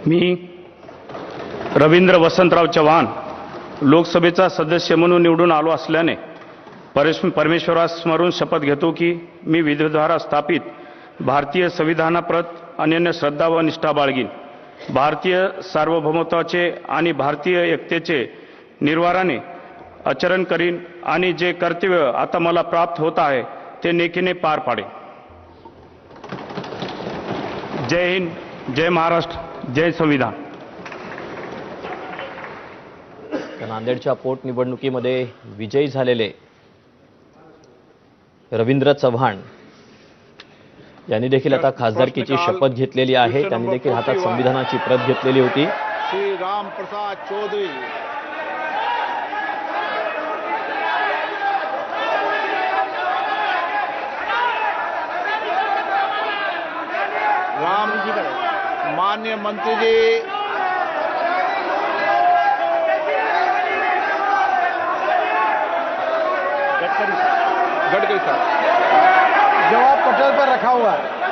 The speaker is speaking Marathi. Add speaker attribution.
Speaker 1: मी रवींद्र वसंतराव चव्हाण लोकसभेचा सदस्य म्हणून निवडून आलो असल्याने परमेश्वरास स्मरून शपथ घेतो की मी विधिद्वारा स्थापित भारतीय संविधानाप्रत अनन्य श्रद्धा व निष्ठा बाळगीन, भारतीय सार्वभौमत्वाचे आणि भारतीय एकतेचे निर्वाराने आचरण करीन आणि जे कर्तव्य आता मला प्राप्त होत आहे ते नेकीने पार पाडेन। जय हिंद, जय महाराष्ट्र, जय संविधान।
Speaker 2: नांदेडच्या पोटनिवडणुकीमध्ये विजयी झालेले रवींद्र चव्हाण यांनी देखील आता खासदारकीची शपथ घेतलेली आहे। त्यांनी देखील हातात संविधानाची प्रत घेतलेली होती।
Speaker 3: श्री राम प्रसाद चौधरी राम जी माननीय मंत्री जी गडकरी साहब जवाब पटल पर रखा हुआ है।